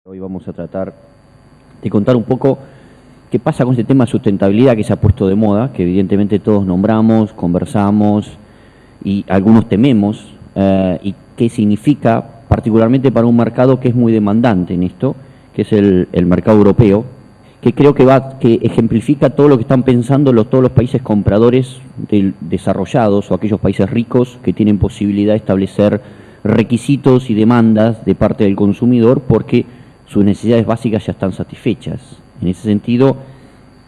Hoy vamos a tratar de contar un poco qué pasa con este tema de sustentabilidad que se ha puesto de moda, que evidentemente todos nombramos, conversamos y algunos tememos, y qué significa particularmente para un mercado que es muy demandante en esto, que es el mercado europeo, que creo que ejemplifica todo lo que están pensando todos los países compradores desarrollados o aquellos países ricos que tienen posibilidad de establecer requisitos y demandas de parte del consumidor porque sus necesidades básicas ya están satisfechas. En ese sentido,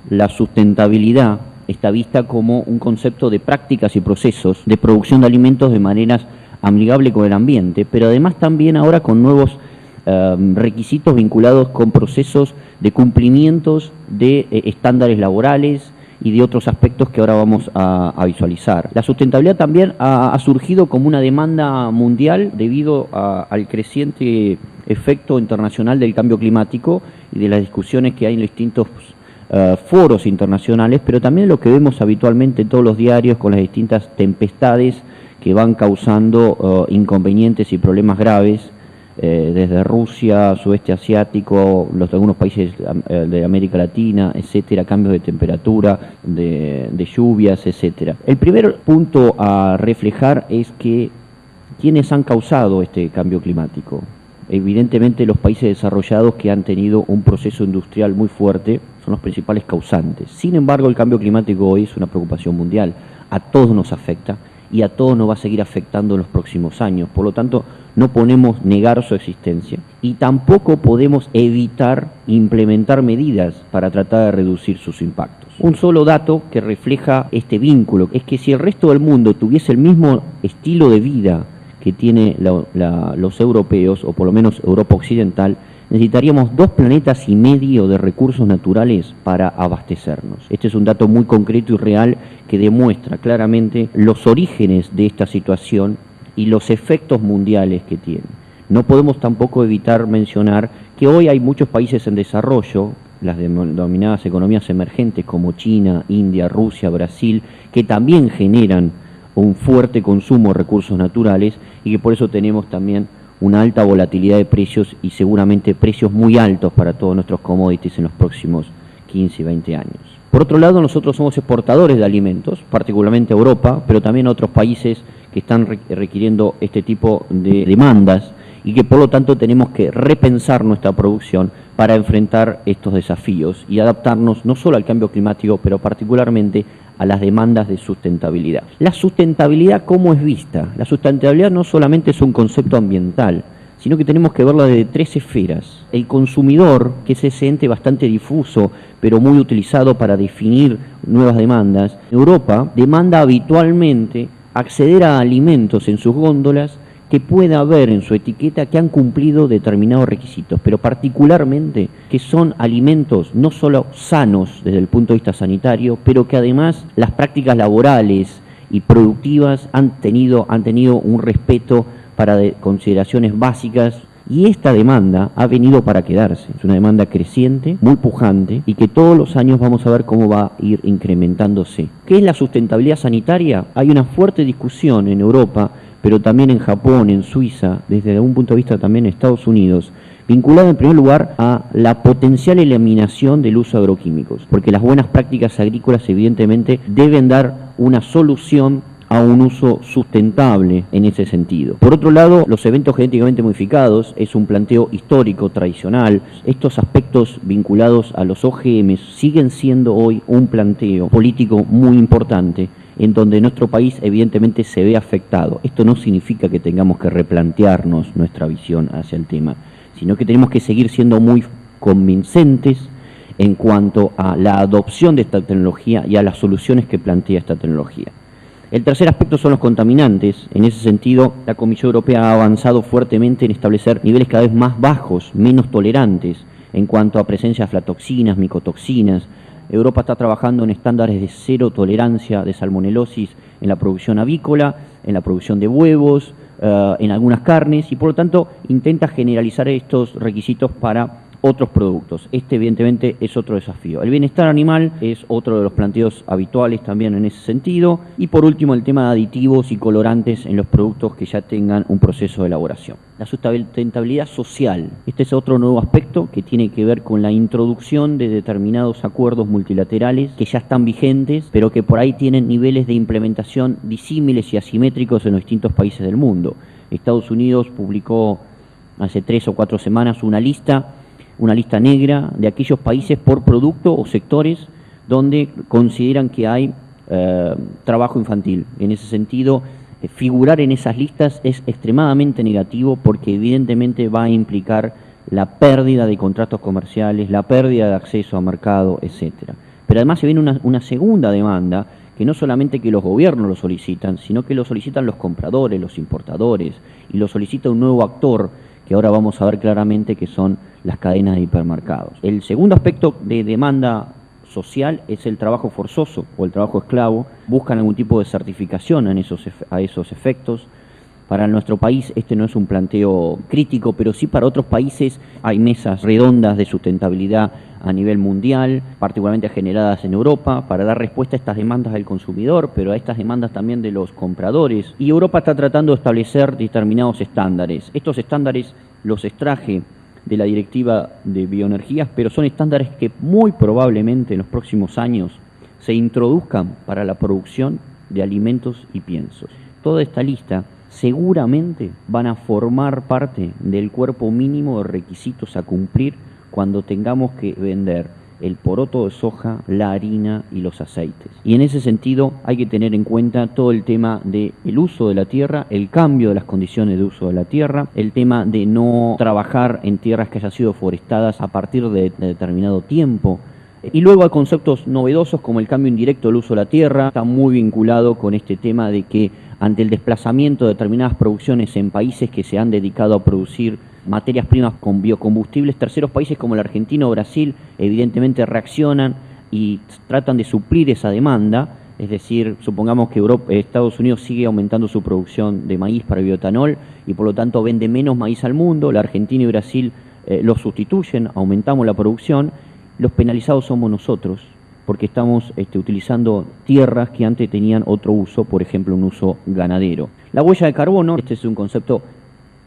la sustentabilidad está vista como un concepto de prácticas y procesos de producción de alimentos de maneras amigables con el ambiente, pero además también ahora con nuevos requisitos vinculados con procesos de cumplimientos de estándares laborales y de otros aspectos que ahora vamos a visualizar. La sustentabilidad también ha surgido como una demanda mundial debido al creciente efecto internacional del cambio climático y de las discusiones que hay en los distintos foros internacionales, pero también lo que vemos habitualmente en todos los diarios con las distintas tempestades que van causando inconvenientes y problemas graves desde Rusia, sudeste asiático, algunos países de América Latina, etcétera, cambios de temperatura, de lluvias, etcétera. El primer punto a reflejar es que ¿quiénes han causado este cambio climático? Evidentemente los países desarrollados que han tenido un proceso industrial muy fuerte son los principales causantes. Sin embargo, el cambio climático hoy es una preocupación mundial, a todos nos afecta y a todos nos va a seguir afectando en los próximos años. Por lo tanto, no podemos negar su existencia y tampoco podemos evitar implementar medidas para tratar de reducir sus impactos. Un solo dato que refleja este vínculo es que si el resto del mundo tuviese el mismo estilo de vida que tienen los europeos, o por lo menos Europa Occidental, necesitaríamos 2 planetas y medio de recursos naturales para abastecernos. Este es un dato muy concreto y real que demuestra claramente los orígenes de esta situación y los efectos mundiales que tiene. No podemos tampoco evitar mencionar que hoy hay muchos países en desarrollo, las denominadas economías emergentes como China, India, Rusia, Brasil, que también generan un fuerte consumo de recursos naturales y que por eso tenemos también una alta volatilidad de precios y seguramente precios muy altos para todos nuestros commodities en los próximos 15 y 20 años. Por otro lado, nosotros somos exportadores de alimentos, particularmente a Europa, pero también a otros países que están requiriendo este tipo de demandas y que por lo tanto tenemos que repensar nuestra producción para enfrentar estos desafíos y adaptarnos no solo al cambio climático, pero particularmente a las demandas de sustentabilidad. La sustentabilidad, ¿cómo es vista? La sustentabilidad no solamente es un concepto ambiental, sino que tenemos que verla desde 3 esferas. El consumidor, que es ese ente bastante difuso, pero muy utilizado para definir nuevas demandas. Europa demanda habitualmente acceder a alimentos en sus góndolas que pueda ver en su etiqueta que han cumplido determinados requisitos, pero particularmente que son alimentos no solo sanos desde el punto de vista sanitario, pero que además las prácticas laborales y productivas han tenido un respeto para consideraciones básicas. Y esta demanda ha venido para quedarse. Es una demanda creciente, muy pujante y que todos los años vamos a ver cómo va a ir incrementándose. ¿Qué es la sustentabilidad sanitaria? Hay una fuerte discusión en Europa, pero también en Japón, en Suiza, desde algún punto de vista también en Estados Unidos, vinculada en primer lugar a la potencial eliminación del uso de agroquímicos, porque las buenas prácticas agrícolas evidentemente deben dar una solución a un uso sustentable en ese sentido. Por otro lado, los eventos genéticamente modificados es un planteo histórico, tradicional. Estos aspectos vinculados a los OGM siguen siendo hoy un planteo político muy importante en donde nuestro país evidentemente se ve afectado. Esto no significa que tengamos que replantearnos nuestra visión hacia el tema, sino que tenemos que seguir siendo muy convincentes en cuanto a la adopción de esta tecnología y a las soluciones que plantea esta tecnología. El tercer aspecto son los contaminantes. En ese sentido, la Comisión Europea ha avanzado fuertemente en establecer niveles cada vez más bajos, menos tolerantes, en cuanto a presencia de aflatoxinas, micotoxinas. Europa está trabajando en estándares de 0 tolerancia de salmonelosis en la producción avícola, en la producción de huevos, en algunas carnes, y por lo tanto intenta generalizar estos requisitos para otros productos. Este evidentemente es otro desafío. El bienestar animal es otro de los planteos habituales también en ese sentido. Y por último, el tema de aditivos y colorantes en los productos que ya tengan un proceso de elaboración. La sustentabilidad social. Este es otro nuevo aspecto que tiene que ver con la introducción de determinados acuerdos multilaterales que ya están vigentes, pero que por ahí tienen niveles de implementación disímiles y asimétricos en los distintos países del mundo. Estados Unidos publicó hace 3 o 4 semanas una lista negra de aquellos países por producto o sectores donde consideran que hay trabajo infantil. En ese sentido, figurar en esas listas es extremadamente negativo porque evidentemente va a implicar la pérdida de contratos comerciales, la pérdida de acceso a mercado, etcétera. Pero además se viene una segunda demanda, que no solamente que los gobiernos lo solicitan, sino que lo solicitan los compradores, los importadores, y lo solicita un nuevo actor que ahora vamos a ver claramente que son las cadenas de hipermercados. El segundo aspecto de demanda social es el trabajo forzoso o el trabajo esclavo. Buscan algún tipo de certificación a esos efectos. Para nuestro país este no es un planteo crítico, pero sí para otros países hay mesas redondas de sustentabilidad a nivel mundial, particularmente generadas en Europa, para dar respuesta a estas demandas del consumidor, pero a estas demandas también de los compradores. Y Europa está tratando de establecer determinados estándares. Estos estándares los extraje de la Directiva de Bioenergías, pero son estándares que muy probablemente en los próximos años se introduzcan para la producción de alimentos y piensos. Toda esta lista seguramente van a formar parte del cuerpo mínimo de requisitos a cumplir cuando tengamos que vender el poroto de soja, la harina y los aceites. Y en ese sentido hay que tener en cuenta todo el tema del uso de la tierra, el cambio de las condiciones de uso de la tierra, el tema de no trabajar en tierras que hayan sido forestadas a partir de determinado tiempo. Y luego hay conceptos novedosos como el cambio indirecto del uso de la tierra, está muy vinculado con este tema de que ante el desplazamiento de determinadas producciones en países que se han dedicado a producir materias primas con biocombustibles, terceros países como la Argentina o Brasil evidentemente reaccionan y tratan de suplir esa demanda. Es decir, supongamos que Estados Unidos sigue aumentando su producción de maíz para bioetanol y por lo tanto vende menos maíz al mundo, la Argentina y Brasil lo sustituyen, aumentamos la producción. Los penalizados somos nosotros, porque estamos utilizando tierras que antes tenían otro uso, por ejemplo, un uso ganadero. La huella de carbono, este es un concepto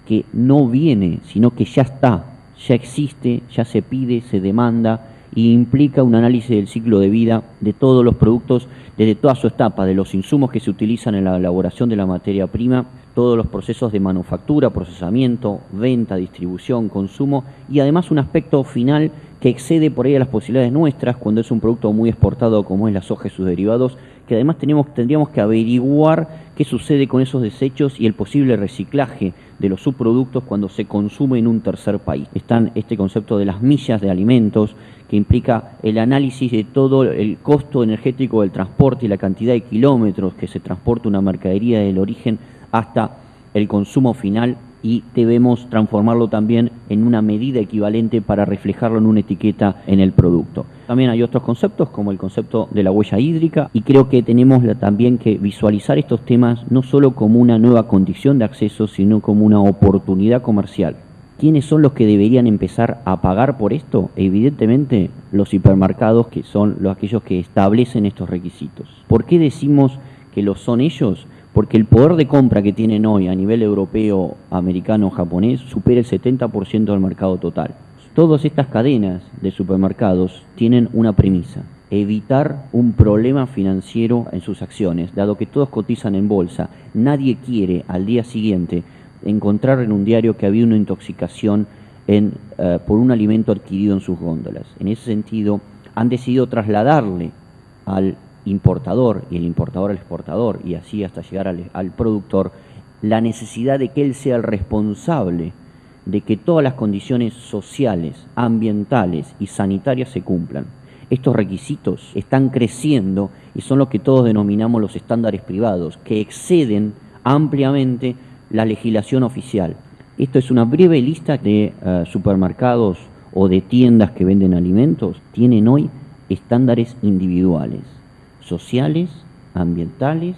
que no viene, sino que ya está, ya existe, ya se pide, se demanda y implica un análisis del ciclo de vida de todos los productos, desde toda su etapa, de los insumos que se utilizan en la elaboración de la materia prima, todos los procesos de manufactura, procesamiento, venta, distribución, consumo y además un aspecto final que excede por ahí a las posibilidades nuestras cuando es un producto muy exportado como es la soja y sus derivados, que además tendríamos que averiguar qué sucede con esos desechos y el posible reciclaje de los subproductos cuando se consume en un tercer país. Está este concepto de las millas de alimentos, que implica el análisis de todo el costo energético del transporte y la cantidad de kilómetros que se transporta una mercadería del origen hasta el consumo final, y debemos transformarlo también en una medida equivalente para reflejarlo en una etiqueta en el producto. También hay otros conceptos como el concepto de la huella hídrica y creo que tenemos también que visualizar estos temas no solo como una nueva condición de acceso, sino como una oportunidad comercial. ¿Quiénes son los que deberían empezar a pagar por esto? Evidentemente los hipermercados, que son aquellos que establecen estos requisitos. ¿Por qué decimos que lo son ellos? Porque el poder de compra que tienen hoy a nivel europeo, americano, japonés, supera el 70% del mercado total. Todas estas cadenas de supermercados tienen una premisa: evitar un problema financiero en sus acciones. Dado que todos cotizan en bolsa, nadie quiere al día siguiente encontrar en un diario que había una intoxicación por un alimento adquirido en sus góndolas. En ese sentido, han decidido trasladarle al importador y el importador al exportador y así hasta llegar al productor la necesidad de que él sea el responsable de que todas las condiciones sociales, ambientales y sanitarias se cumplan. Estos requisitos están creciendo y son lo que todos denominamos los estándares privados, que exceden ampliamente la legislación oficial. Esto es una breve lista de supermercados o de tiendas que venden alimentos. Tienen hoy estándares individuales, sociales, ambientales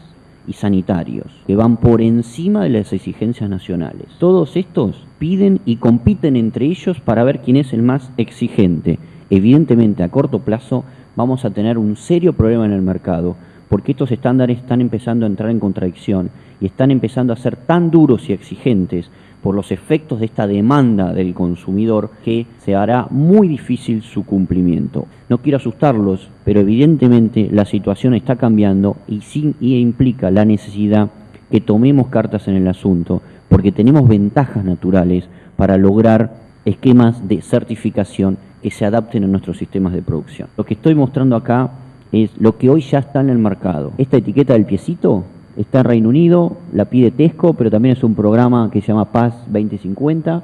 y sanitarios, que van por encima de las exigencias nacionales. Todos estos piden y compiten entre ellos para ver quién es el más exigente. Evidentemente, a corto plazo vamos a tener un serio problema en el mercado, porque estos estándares están empezando a entrar en contradicción y están empezando a ser tan duros y exigentes por los efectos de esta demanda del consumidor que se hará muy difícil su cumplimiento. No quiero asustarlos, pero evidentemente la situación está cambiando y implica la necesidad que tomemos cartas en el asunto, porque tenemos ventajas naturales para lograr esquemas de certificación que se adapten a nuestros sistemas de producción. Lo que estoy mostrando acá es lo que hoy ya está en el mercado. Esta etiqueta del piecito está en Reino Unido, la pide Tesco, pero también es un programa que se llama PAS 2050.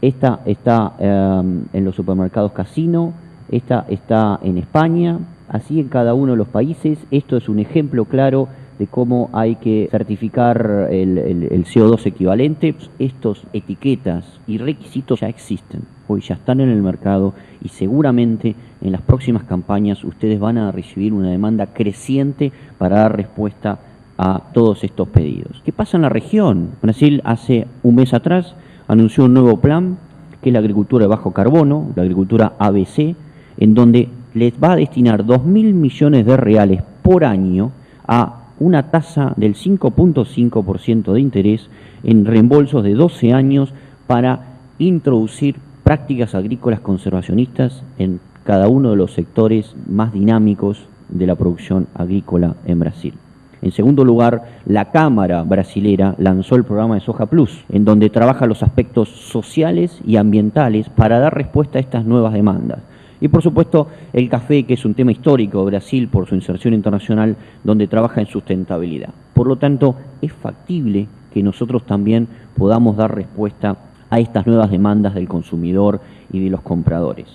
Esta está en los supermercados Casino, esta está en España, así en cada uno de los países. Esto es un ejemplo claro de cómo hay que certificar el CO2 equivalente. Estos etiquetas y requisitos ya existen, hoy ya están en el mercado y seguramente en las próximas campañas ustedes van a recibir una demanda creciente para dar respuesta a todos estos pedidos. ¿Qué pasa en la región? Brasil hace un mes atrás anunció un nuevo plan, que es la agricultura de bajo carbono, la agricultura ABC, en donde les va a destinar 2.000 millones de reales por año a una tasa del 5.5% de interés en reembolsos de 12 años para introducir prácticas agrícolas conservacionistas en cada uno de los sectores más dinámicos de la producción agrícola en Brasil. En segundo lugar, la Cámara brasilera lanzó el programa de Soja Plus, en donde trabaja los aspectos sociales y ambientales para dar respuesta a estas nuevas demandas. Y por supuesto el café, que es un tema histórico de Brasil por su inserción internacional, donde trabaja en sustentabilidad. Por lo tanto, es factible que nosotros también podamos dar respuesta a estas nuevas demandas del consumidor y de los compradores.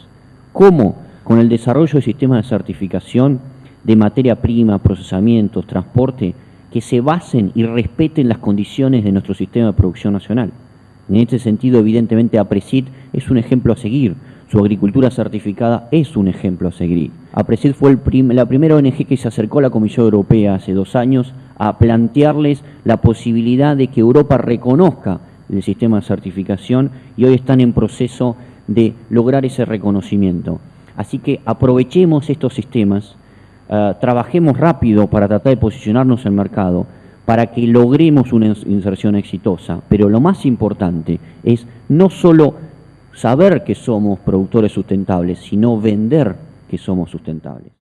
¿Cómo? Con el desarrollo de sistemas de certificación de materia prima, procesamientos, transporte, que se basen y respeten las condiciones de nuestro sistema de producción nacional. En este sentido, evidentemente, APRESID es un ejemplo a seguir. Su agricultura certificada es un ejemplo a seguir. APRESID fue la primera ONG que se acercó a la Comisión Europea hace 2 años a plantearles la posibilidad de que Europa reconozca el sistema de certificación y hoy están en proceso de lograr ese reconocimiento. Así que aprovechemos estos sistemas, trabajemos rápido para tratar de posicionarnos en el mercado, para que logremos una inserción exitosa. Pero lo más importante es no solo saber que somos productores sustentables, sino vender que somos sustentables.